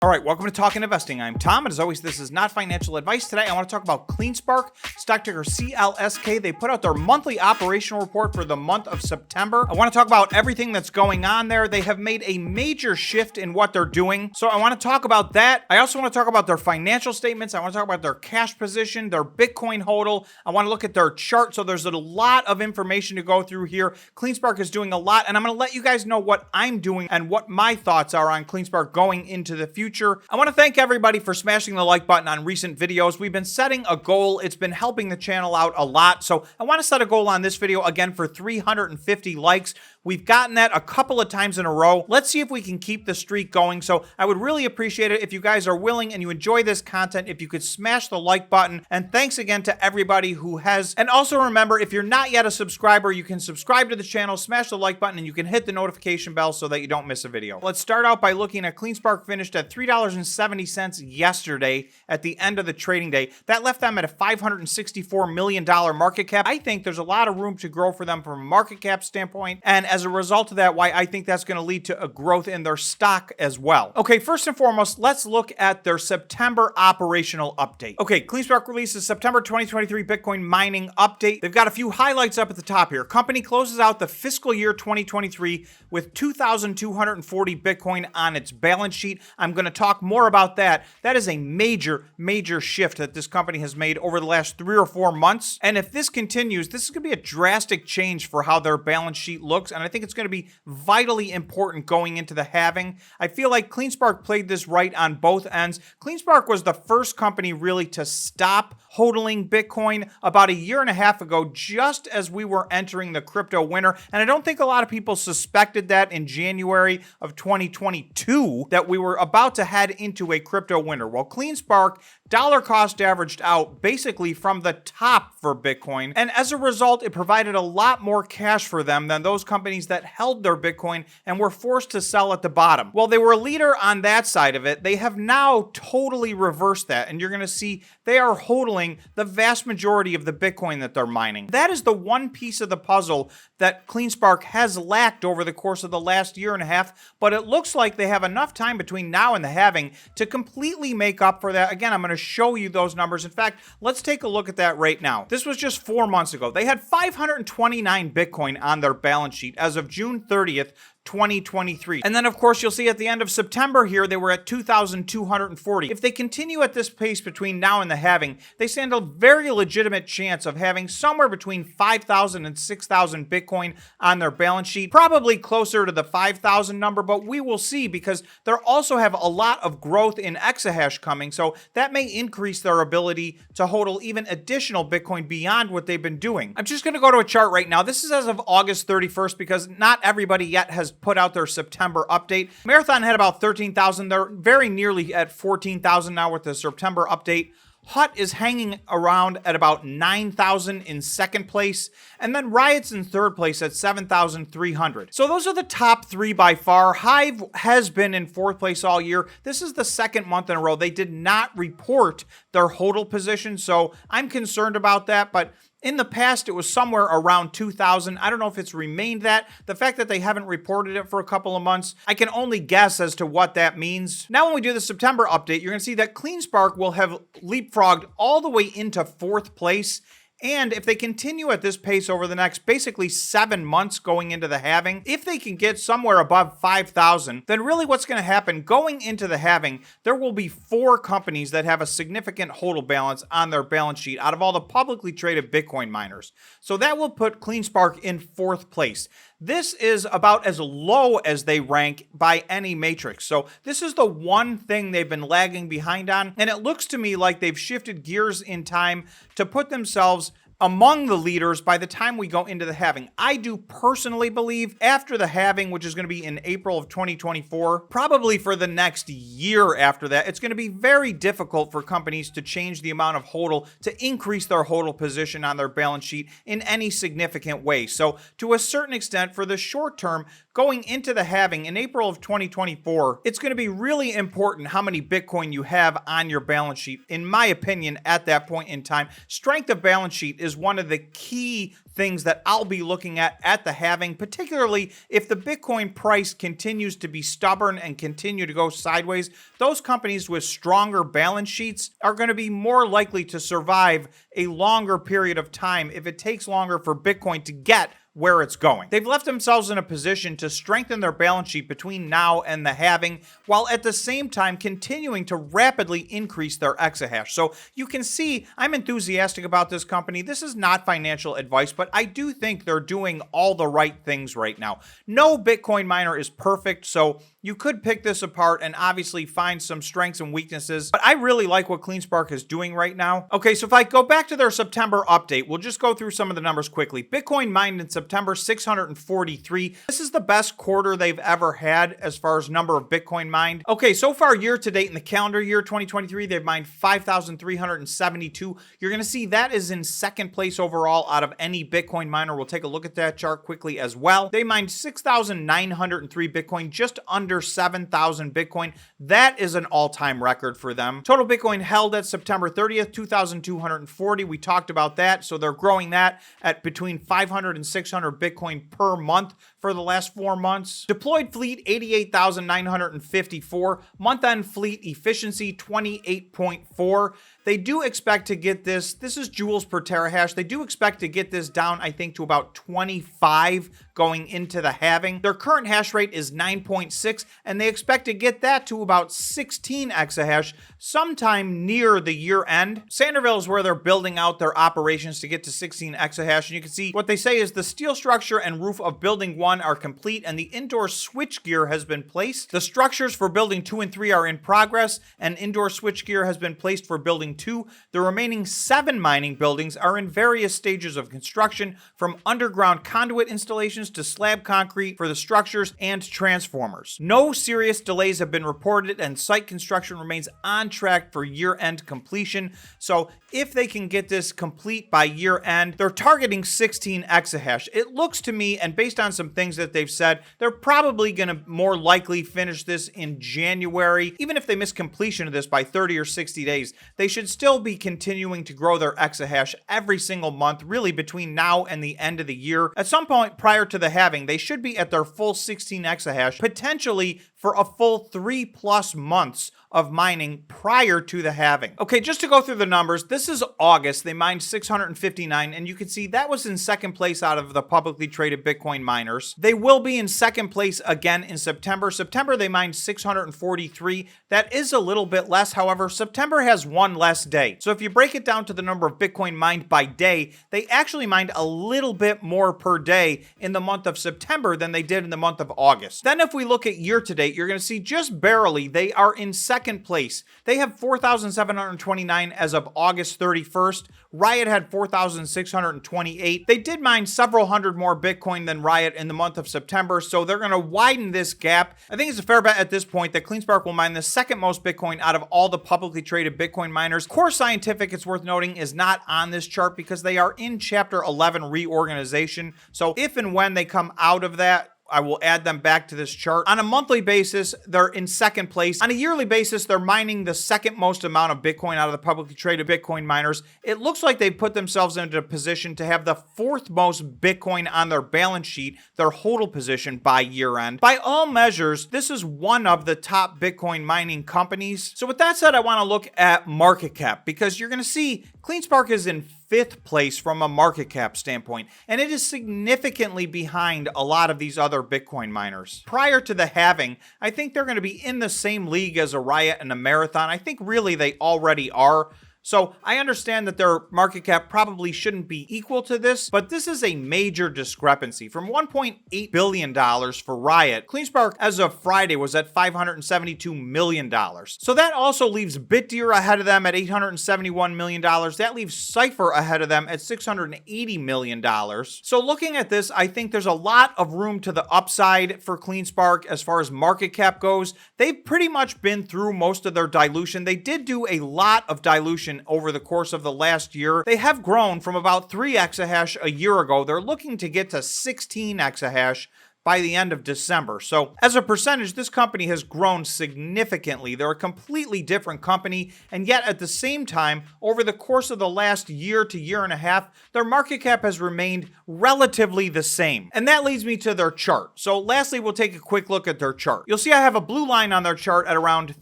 All right, welcome to Talking Investing. I'm Tom, and as always, this is not financial advice. Today, I want to talk about Cleanspark, stock ticker CLSK. They put out their monthly operational report for the month of September. I want to talk about everything that's going on there. They have made a major shift in what they're doing, so I want to talk about that. I also want to talk about their financial statements. I want to talk about their cash position, their Bitcoin hodl. I want to look at their chart, so there's a lot of information to go through here. Cleanspark is doing a lot, and I'm going to let you guys know what I'm doing and what my thoughts are on Cleanspark going into the future. I want to thank everybody for smashing the like button on recent videos. We've been setting a goal. It's been helping the channel out a lot. So I want to set a goal on this video again for 350 likes. We've gotten that a couple of times in a row. Let's see if we can keep the streak going. So I would really appreciate it if you guys are willing and you enjoy this content, if you could smash the like button. And thanks again to everybody who has. And also remember, if you're not yet a subscriber, you can subscribe to the channel, smash the like button, and you can hit the notification bell so that you don't miss a video. Let's start out by looking at Cleanspark. Finished at $3.70 yesterday at the end of the trading day. That left them at a $564 million market cap. I think there's a lot of room to grow for them from a market cap standpoint. And as a result of that, why I think that's going to lead to a growth in their stock as well. Okay, first and foremost, let's look at their September operational update. Okay, Cleanspark releases September 2023 Bitcoin mining update. They've got a few highlights up at the top here. Company closes out the fiscal year 2023 with 2,240 Bitcoin on its balance sheet. I'm going to talk more about that. That is a major shift that this company has made over the last 3 or 4 months. And if this continues, this is going to be a drastic change for how their balance sheet looks. And I think it's going to be vitally important going into the halving. I feel like Cleanspark played this right on both ends. Cleanspark was the first company really to stop hodling Bitcoin about a year and a half ago, just as we were entering the crypto winter. And I don't think a lot of people suspected that in January of 2022 that we were about to head into a crypto winter. Well, Cleanspark dollar cost averaged out basically from the top for Bitcoin. And as a result, it provided a lot more cash for them than those companies that held their Bitcoin and were forced to sell at the bottom. Well, they were a leader on that side of it. They have now totally reversed that. And you're going to see they are hodling the vast majority of the Bitcoin that they're mining. That is the one piece of the puzzle that Cleanspark has lacked over the course of the last year and a half. But it looks like they have enough time between now and the halving to completely make up for that. Again, I'm going to show you those numbers. In fact, let's take a look at that right now. This was just 4 months ago. They had 529 Bitcoin on their balance sheet as of June 30th, 2023. And then, of course, you'll see at the end of September here, they were at 2,240. If they continue at this pace between now and the halving, they stand a very legitimate chance of having somewhere between 5,000 and 6,000 Bitcoin on their balance sheet, probably closer to the 5,000 number, but we will see because they also have a lot of growth in exahash coming, so that may increase their ability to hodl even additional Bitcoin beyond what they've been doing. I'm just going to go to a chart right now. This is as of August 31st because not everybody yet has put out their September update. Marathon had about 13,000. They're very nearly at 14,000 now with the September update. Hut is hanging around at about 9,000 in second place, and then Riot's in third place at 7,300. So those are the top three by far. Hive has been in fourth place all year. This is the second month in a row. They did not report their hodl position, so I'm concerned about that, but in the past, it was somewhere around 2,000. I don't know if it's remained that. The fact that they haven't reported it for a couple of months, I can only guess as to what that means. Now, when we do the September update, you're going to see that Cleanspark will have leapfrogged all the way into fourth place. And if they continue at this pace over the next basically 7 months going into the halving, if they can get somewhere above 5,000, then really what's going to happen going into the halving, there will be 4 companies that have a significant hodl balance on their balance sheet out of all the publicly traded Bitcoin miners. So that will put Cleanspark in fourth place. This is about as low as they rank by any matrix. So this is the one thing they've been lagging behind on. And it looks to me like they've shifted gears in time to put themselves among the leaders by the time we go into the halving. I do personally believe after the halving, which is going to be in April of 2024, probably for the next year after that, it's going to be very difficult for companies to change the amount of hodl to increase their hodl position on their balance sheet in any significant way. So to a certain extent, for the short term, going into the halving in April of 2024, it's going to be really important how many Bitcoin you have on your balance sheet. In my opinion, at that point in time, strength of balance sheet is is one of the key things that I'll be looking at the halving, particularly if the Bitcoin price continues to be stubborn and continue to go sideways. Those companies with stronger balance sheets are going to be more likely to survive a longer period of time if it takes longer for Bitcoin to get where it's going. They've left themselves in a position to strengthen their balance sheet between now and the halving, while at the same time continuing to rapidly increase their exahash. So you can see I'm enthusiastic about this company. This is not financial advice, but I do think they're doing all the right things right now. No Bitcoin miner is perfect, so you could pick this apart and obviously find some strengths and weaknesses, but I really like what CleanSpark is doing right now. Okay, so if I go back to their September update, we'll just go through some of the numbers quickly. Bitcoin mined in September, 643. This is the best quarter they've ever had as far as number of Bitcoin mined. Okay, so far year to date in the calendar year 2023, they've mined 5,372. You're going to see that is in second place overall out of any Bitcoin miner. We'll take a look at that chart quickly as well. They mined 6,903 Bitcoin, just under 7,000 Bitcoin. That is an all-time record for them. Total Bitcoin held at September 30th, 2,240. We talked about that. So they're growing that at between 500 and 600 Bitcoin per month for the last 4 months. Deployed fleet, 88,954. Month-end fleet efficiency, 28.4. They do expect to get this is joules per terahash. They do expect to get this down, I think, to about 25 going into the halving. Their current hash rate is 9.6, and they expect to get that to about 16 exahash sometime near the year end. Sanderville is where they're building out their operations to get to 16 exahash, and you can see what they say is the steel structure and roof of building 1 are complete, and the indoor switchgear has been placed. The structures for building 2 and 3 are in progress, and indoor switchgear has been placed for building 2. The remaining 7 mining buildings are in various stages of construction, from underground conduit installations to slab concrete for the structures and transformers. No serious delays have been reported, and site construction remains on track for year-end completion. So if they can get this complete by year-end, they're targeting 16 exahash. It looks to me, and based on some things that they've said, they're probably going to more likely finish this in January. Even if they miss completion of this by 30 or 60 days, they should still be continuing to grow their exahash every single month, really between now and the end of the year. At some point prior to the halving, they should be at their full 16 exahash, potentially for a full 3+ months of mining prior to the halving. Okay, just to go through the numbers, this is August. They mined 659, and you can see that was in second place out of the publicly traded Bitcoin miners. They will be in second place again in September. September, they mined 643. That is a little bit less. However, September has one less day. So if you break it down to the number of Bitcoin mined by day, they actually mined a little bit more per day in the month of September than they did in the month of August. Then if we look at year to date, you're going to see just barely they are in second place. They have 4,729 as of August 31st. Riot had 4,628. They did mine several hundred more Bitcoin than Riot in the month of September, so they're going to widen this gap. I think it's a fair bet at this point that CleanSpark will mine the second most Bitcoin out of all the publicly traded Bitcoin miners. Core Scientific, it's worth noting, is not on this chart because they are in Chapter 11 reorganization. So if and when they come out of that, I will add them back to this chart. On a monthly basis, they're in second place. On a yearly basis, they're mining the second most amount of Bitcoin out of the publicly traded Bitcoin miners. It looks like they put themselves into a position to have the 4th most Bitcoin on their balance sheet, their Hodl position, by year end. By all measures, this is one of the top Bitcoin mining companies. So with that said, I want to look at market cap, because you're going to see CleanSpark is in 5th place from a market cap standpoint, and it is significantly behind a lot of these other Bitcoin miners. Prior to the halving, I think they're going to be in the same league as a Riot and a Marathon. I think really they already are. So I understand that their market cap probably shouldn't be equal to this, but this is a major discrepancy. From $1.8 billion for Riot, CleanSpark as of Friday was at $572 million. So that also leaves BitDeer ahead of them at $871 million. That leaves Cypher ahead of them at $680 million. So looking at this, I think there's a lot of room to the upside for CleanSpark as far as market cap goes. They've pretty much been through most of their dilution. They did do a lot of dilution over the course of the last year. They have grown from about 3 exahash a year ago. They're looking to get to 16 exahash by the end of December. So as a percentage, this company has grown significantly. They're a completely different company, and yet at the same time, over the course of the last year to year and a half, their market cap has remained relatively the same. And that leads me to their chart. So lastly, we'll take a quick look at their chart. You'll see I have a blue line on their chart at around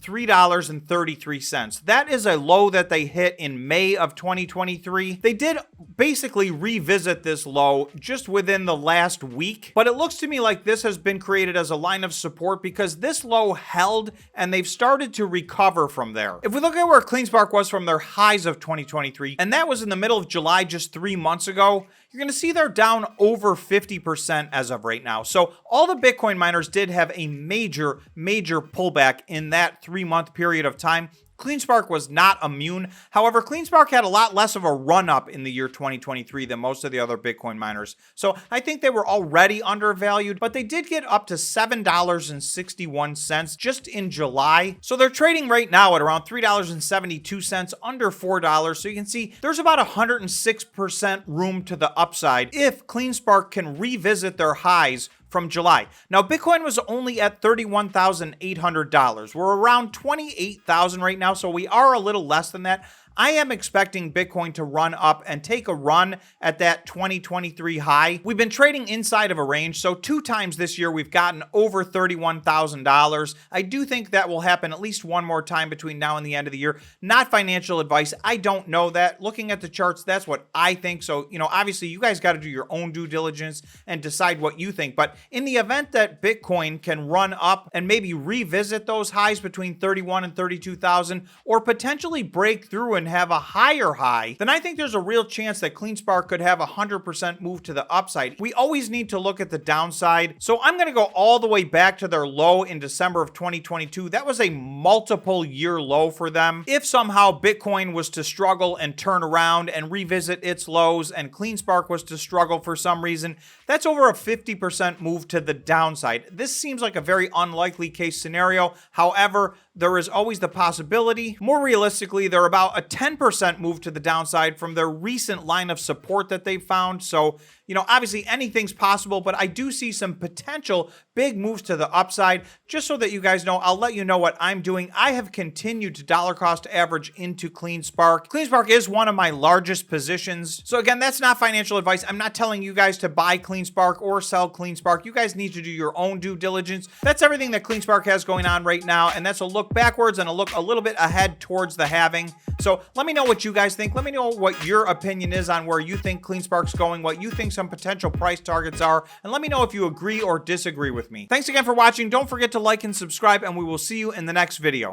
$3.33. That is a low that they hit in May of 2023. They did basically revisit this low just within the last week, but it looks to me like this has been created as a line of support because this low held and they've started to recover from there. If we look at where CleanSpark was from their highs of 2023, and that was in the middle of July just 3 months ago, you're going to see they're down over 50% as of right now. So all the Bitcoin miners did have a major pullback in that 3-month period of time. CleanSpark was not immune. However, CleanSpark had a lot less of a run-up in the year 2023 than most of the other Bitcoin miners. So I think they were already undervalued, but they did get up to $7.61 just in July. So they're trading right now at around $3.72, under $4. So you can see there's about 106% room to the upside if CleanSpark can revisit their highs from July. Now, Bitcoin was only at $31,800. We're around $28,000 right now, so we are a little less than that. I am expecting Bitcoin to run up and take a run at that 2023 high. We've been trading inside of a range, so 2 times this year we've gotten over $31,000. I do think that will happen at least one more time between now and the end of the year. Not financial advice. I don't know that. Looking at the charts, that's what I think. So, obviously you guys got to do your own due diligence and decide what you think. But in the event that Bitcoin can run up and maybe revisit those highs between 31 and 32,000, or potentially break through and have a higher high, then I think there's a real chance that CleanSpark could have 100% move to the upside. We always need to look at the downside. So I'm going to go all the way back to their low in December of 2022. That was a multiple year low for them. If somehow Bitcoin was to struggle and turn around and revisit its lows and CleanSpark was to struggle for some reason, that's over a 50% move to the downside. This seems like a very unlikely case scenario. However, there is always the possibility. More realistically, they're about a 10% move to the downside from their recent line of support that they've found. So, obviously anything's possible, but I do see some potential big moves to the upside. Just so that you guys know, I'll let you know what I'm doing. I have continued to dollar cost average into CleanSpark. CleanSpark is one of my largest positions. So again, that's not financial advice. I'm not telling you guys to buy CleanSpark or sell CleanSpark. You guys need to do your own due diligence. That's everything that CleanSpark has going on right now, and that's a look backwards and a look a little bit ahead towards the halving. So let me know what you guys think. Let me know what your opinion is on where you think CleanSpark's going, what you think some potential price targets are, and let me know if you agree or disagree with me. Thanks again for watching. Don't forget to like and subscribe, and we will see you in the next video.